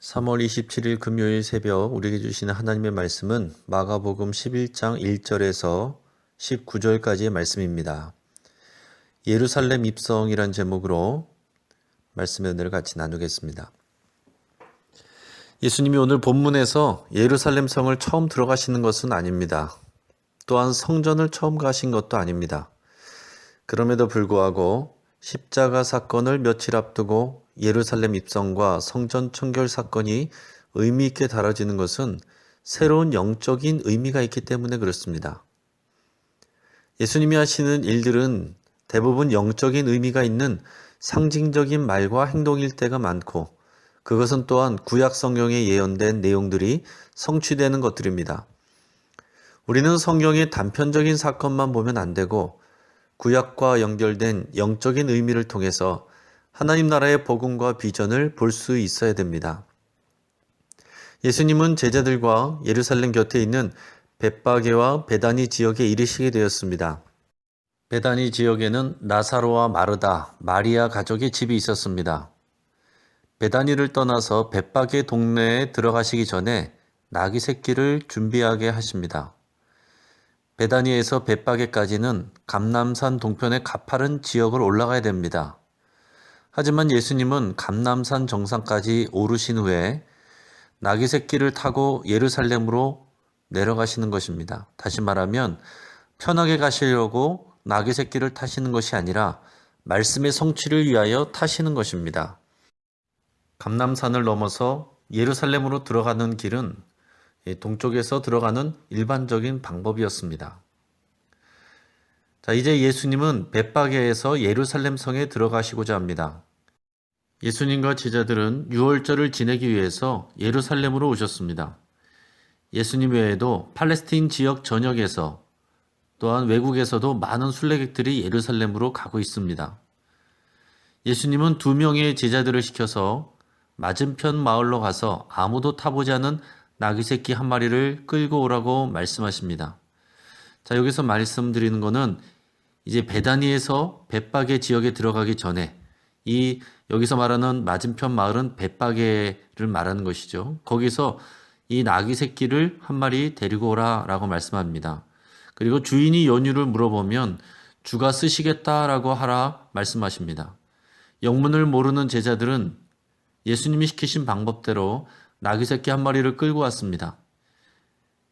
3월 27일 금요일 새벽 우리에게 주시는 하나님의 말씀은 마가복음 11장 1절에서 19절까지의 말씀입니다. 예루살렘 입성이란 제목으로 말씀의 은혜를 같이 나누겠습니다. 예수님이 오늘 본문에서 예루살렘 성을 처음 들어가시는 것은 아닙니다. 또한 성전을 처음 가신 것도 아닙니다. 그럼에도 불구하고 십자가 사건을 며칠 앞두고 예루살렘 입성과 성전 청결 사건이 의미 있게 다뤄지는 것은 새로운 영적인 의미가 있기 때문에 그렇습니다. 예수님이 하시는 일들은 대부분 영적인 의미가 있는 상징적인 말과 행동일 때가 많고, 그것은 또한 구약 성경에 예언된 내용들이 성취되는 것들입니다. 우리는 성경의 단편적인 사건만 보면 안 되고 구약과 연결된 영적인 의미를 통해서 하나님 나라의 복음과 비전을 볼 수 있어야 됩니다. 예수님은 제자들과 예루살렘 곁에 있는 벳바게와 베다니 지역에 이르시게 되었습니다. 베다니 지역에는 나사로와 마르다, 마리아 가족의 집이 있었습니다. 베다니를 떠나서 벳바게 동네에 들어가시기 전에 나귀 새끼를 준비하게 하십니다. 베다니에서 벳바게까지는 감람산 동편의 가파른 지역을 올라가야 됩니다. 하지만 예수님은 감람산 정상까지 오르신 후에 나귀 새끼를 타고 예루살렘으로 내려가시는 것입니다. 다시 말하면 편하게 가시려고 나귀 새끼를 타시는 것이 아니라 말씀의 성취를 위하여 타시는 것입니다. 감람산을 넘어서 예루살렘으로 들어가는 길은 동쪽에서 들어가는 일반적인 방법이었습니다. 자, 이제 예수님은 벳바게에서 예루살렘 성에 들어가시고자 합니다. 예수님과 제자들은 유월절을 지내기 위해서 예루살렘으로 오셨습니다. 예수님 외에도 팔레스틴 지역 전역에서 또한 외국에서도 많은 순례객들이 예루살렘으로 가고 있습니다. 예수님은 2명의 제자들을 시켜서 맞은편 마을로 가서 아무도 타보지 않은 나귀 새끼 한 마리를 끌고 오라고 말씀하십니다. 자, 여기서 말씀드리는 것은 이제 베다니에서 벳바게 지역에 들어가기 전에 여기서 말하는 맞은편 마을은 벳바게를 말하는 것이죠. 거기서 이 나귀 새끼를 한 마리 데리고 오라라고 말씀합니다. 그리고 주인이 연유를 물어보면 주가 쓰시겠다라고 하라 말씀하십니다. 영문을 모르는 제자들은 예수님이 시키신 방법대로 나귀 새끼 한 마리를 끌고 왔습니다.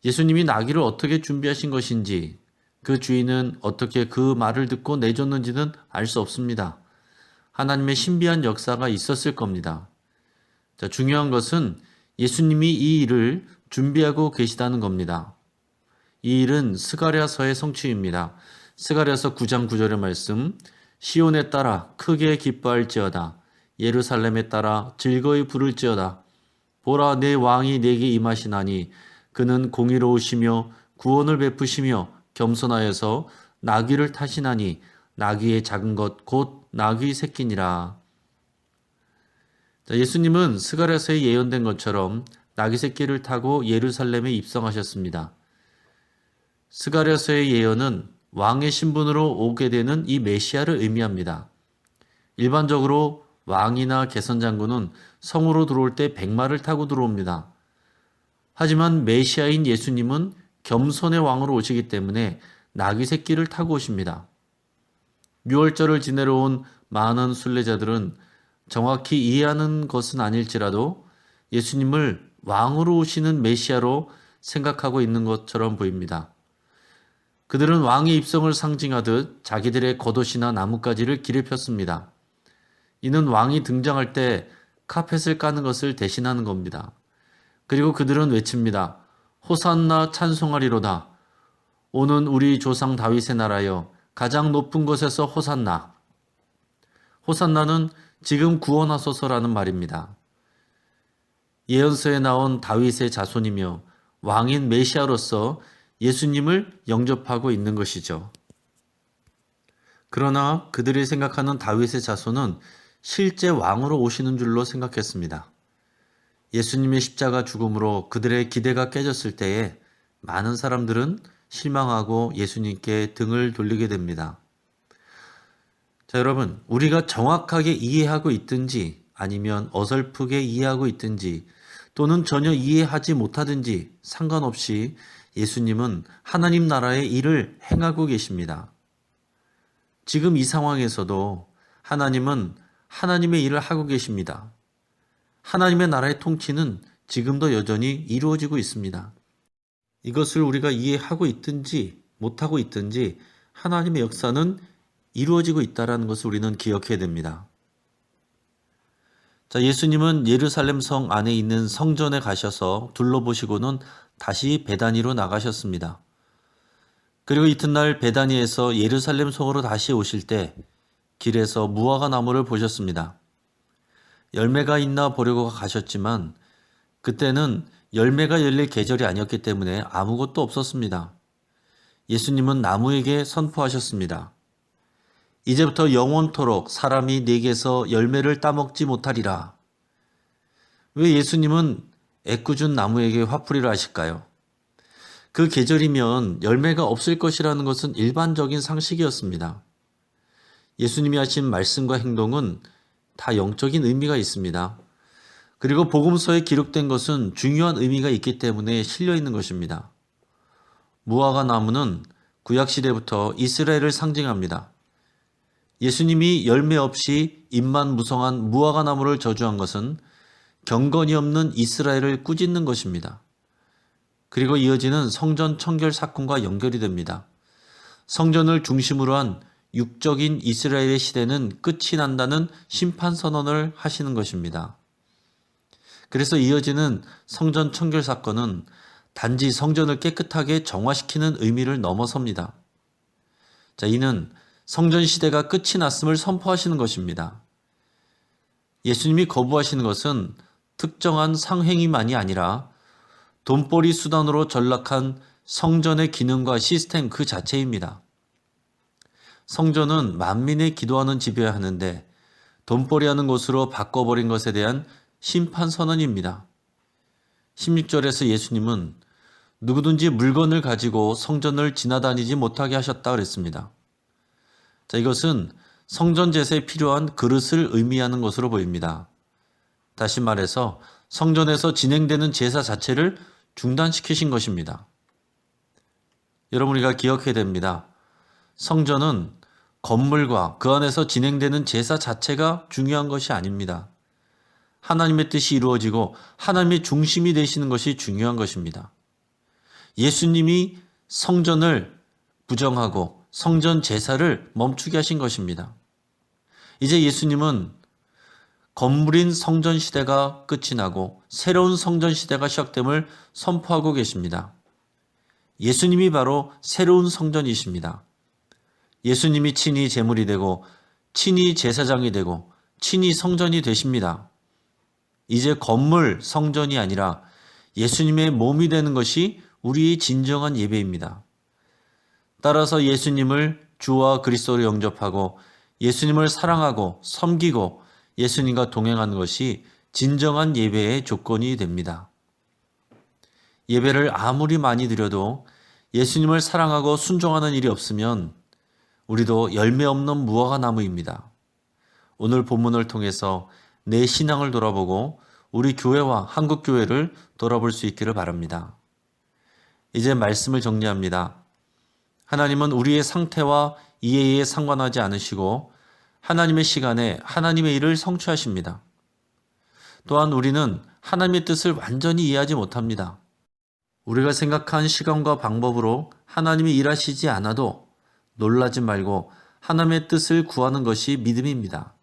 예수님이 나귀를 어떻게 준비하신 것인지, 그 주인은 어떻게 그 말을 듣고 내줬는지는 알 수 없습니다. 하나님의 신비한 역사가 있었을 겁니다. 자, 중요한 것은 예수님이 이 일을 준비하고 계시다는 겁니다. 이 일은 스가랴서의 성취입니다. 스가랴서 9장 9절의 말씀, 시온에 따라 크게 기뻐할지어다. 예루살렘에 따라 즐거이 부를지어다. 보라, 내 왕이 내게 임하시나니 그는 공의로우시며 구원을 베푸시며 겸손하여서 나귀를 타시나니 나귀의 작은 것 곧 나귀 새끼니라. 자, 예수님은 스가랴서에 예언된 것처럼 나귀 새끼를 타고 예루살렘에 입성하셨습니다. 스가랴서의 예언은 왕의 신분으로 오게 되는 이 메시아를 의미합니다. 일반적으로 왕이나 개선장군은 성으로 들어올 때 백마를 타고 들어옵니다. 하지만 메시아인 예수님은 겸손의 왕으로 오시기 때문에 나귀 새끼를 타고 오십니다. 유월절을 지내러 온 많은 순례자들은 정확히 이해하는 것은 아닐지라도 예수님을 왕으로 오시는 메시아로 생각하고 있는 것처럼 보입니다. 그들은 왕의 입성을 상징하듯 자기들의 겉옷이나 나뭇가지를 길에 폈습니다. 이는 왕이 등장할 때 카펫을 까는 것을 대신하는 겁니다. 그리고 그들은 외칩니다. 호산나 찬송하리로다. 오는 우리 조상 다윗의 나라여 가장 높은 곳에서 호산나. 호산나는 지금 구원하소서라는 말입니다. 예언서에 나온 다윗의 자손이며 왕인 메시아로서 예수님을 영접하고 있는 것이죠. 그러나 그들이 생각하는 다윗의 자손은 실제 왕으로 오시는 줄로 생각했습니다. 예수님의 십자가 죽음으로 그들의 기대가 깨졌을 때에 많은 사람들은 실망하고 예수님께 등을 돌리게 됩니다. 자, 여러분, 우리가 정확하게 이해하고 있든지 아니면 어설프게 이해하고 있든지 또는 전혀 이해하지 못하든지 상관없이 예수님은 하나님 나라의 일을 행하고 계십니다. 지금 이 상황에서도 하나님은 하나님의 일을 하고 계십니다. 하나님의 나라의 통치는 지금도 여전히 이루어지고 있습니다. 이것을 우리가 이해하고 있든지 못하고 있든지 하나님의 역사는 이루어지고 있다는 것을 우리는 기억해야 됩니다. 자, 예수님은 예루살렘 성 안에 있는 성전에 가셔서 둘러보시고는 다시 베다니로 나가셨습니다. 그리고 이튿날 베다니에서 예루살렘 성으로 다시 오실 때 길에서 무화과 나무를 보셨습니다. 열매가 있나 보려고 가셨지만 그때는 열매가 열릴 계절이 아니었기 때문에 아무것도 없었습니다. 예수님은 나무에게 선포하셨습니다. 이제부터 영원토록 사람이 내게서 열매를 따먹지 못하리라. 왜 예수님은 애꿎은 나무에게 화풀이를 하실까요? 그 계절이면 열매가 없을 것이라는 것은 일반적인 상식이었습니다. 예수님이 하신 말씀과 행동은 다 영적인 의미가 있습니다. 그리고 복음서에 기록된 것은 중요한 의미가 있기 때문에 실려 있는 것입니다. 무화과 나무는 구약시대부터 이스라엘을 상징합니다. 예수님이 열매 없이 잎만 무성한 무화과 나무를 저주한 것은 경건이 없는 이스라엘을 꾸짖는 것입니다. 그리고 이어지는 성전 청결 사건과 연결이 됩니다. 성전을 중심으로 한 육적인 이스라엘의 시대는 끝이 난다는 심판 선언을 하시는 것입니다. 그래서 이어지는 성전 청결 사건은 단지 성전을 깨끗하게 정화시키는 의미를 넘어섭니다. 자, 이는 성전 시대가 끝이 났음을 선포하시는 것입니다. 예수님이 거부하시는 것은 특정한 상행위만이 아니라 돈벌이 수단으로 전락한 성전의 기능과 시스템 그 자체입니다. 성전은 만민의 기도하는 집이어야 하는데 돈벌이하는 곳으로 바꿔버린 것에 대한 심판 선언입니다. 16절에서 예수님은 누구든지 물건을 가지고 성전을 지나다니지 못하게 하셨다 그랬습니다. 자, 이것은 성전 제사에 필요한 그릇을 의미하는 것으로 보입니다. 다시 말해서 성전에서 진행되는 제사 자체를 중단시키신 것입니다. 여러분, 우리가 기억해야 됩니다. 성전은 건물과 그 안에서 진행되는 제사 자체가 중요한 것이 아닙니다. 하나님의 뜻이 이루어지고 하나님의 중심이 되시는 것이 중요한 것입니다. 예수님이 성전을 부정하고 성전 제사를 멈추게 하신 것입니다. 이제 예수님은 건물인 성전 시대가 끝이 나고 새로운 성전 시대가 시작됨을 선포하고 계십니다. 예수님이 바로 새로운 성전이십니다. 예수님이 친히 제물이 되고 친히 제사장이 되고 친히 성전이 되십니다. 이제 건물 성전이 아니라 예수님의 몸이 되는 것이 우리의 진정한 예배입니다. 따라서 예수님을 주와 그리스도로 영접하고 예수님을 사랑하고 섬기고 예수님과 동행하는 것이 진정한 예배의 조건이 됩니다. 예배를 아무리 많이 드려도 예수님을 사랑하고 순종하는 일이 없으면 우리도 열매 없는 무화과 나무입니다. 오늘 본문을 통해서 내 신앙을 돌아보고 우리 교회와 한국 교회를 돌아볼 수 있기를 바랍니다. 이제 말씀을 정리합니다. 하나님은 우리의 상태와 이해에 상관하지 않으시고 하나님의 시간에 하나님의 일을 성취하십니다. 또한 우리는 하나님의 뜻을 완전히 이해하지 못합니다. 우리가 생각한 시간과 방법으로 하나님이 일하시지 않아도 놀라지 말고 하나님의 뜻을 구하는 것이 믿음입니다.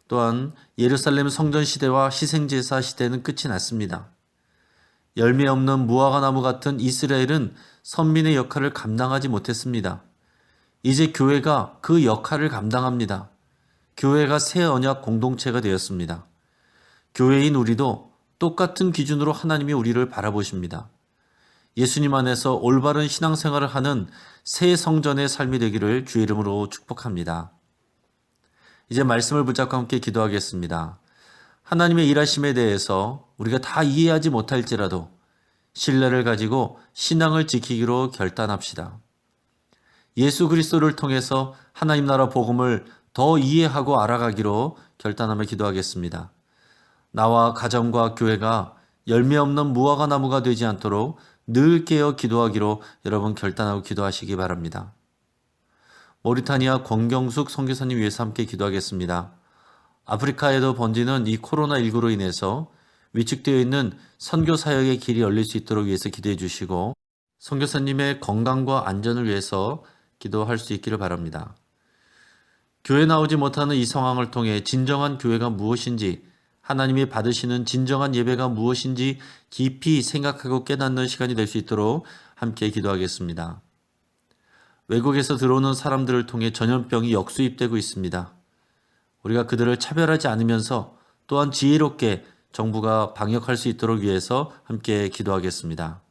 또한 예루살렘 성전 시대와 희생제사 시대는 끝이 났습니다. 열매 없는 무화과 나무 같은 이스라엘은 선민의 역할을 감당하지 못했습니다. 이제 교회가 그 역할을 감당합니다. 교회가 새 언약 공동체가 되었습니다. 교회인 우리도 똑같은 기준으로 하나님이 우리를 바라보십니다. 예수님 안에서 올바른 신앙생활을 하는 새 성전의 삶이 되기를 주의 이름으로 축복합니다. 이제 말씀을 붙잡고 함께 기도하겠습니다. 하나님의 일하심에 대해서 우리가 다 이해하지 못할지라도 신뢰를 가지고 신앙을 지키기로 결단합시다. 예수 그리스도를 통해서 하나님 나라 복음을 더 이해하고 알아가기로 결단하며 기도하겠습니다. 나와 가정과 교회가 열매 없는 무화과 나무가 되지 않도록 늘 깨어 기도하기로 여러분 결단하고 기도하시기 바랍니다. 모리타니아 권경숙 선교사님 위해서 함께 기도하겠습니다. 아프리카에도 번지는 이 코로나19로 인해서 위축되어 있는 선교 사역의 길이 열릴 수 있도록 위해서 기도해 주시고 선교사님의 건강과 안전을 위해서 기도할 수 있기를 바랍니다. 교회 나오지 못하는 이 상황을 통해 진정한 교회가 무엇인지, 하나님이 받으시는 진정한 예배가 무엇인지 깊이 생각하고 깨닫는 시간이 될 수 있도록 함께 기도하겠습니다. 외국에서 들어오는 사람들을 통해 전염병이 역수입되고 있습니다. 우리가 그들을 차별하지 않으면서 또한 지혜롭게 정부가 방역할 수 있도록 위해서 함께 기도하겠습니다.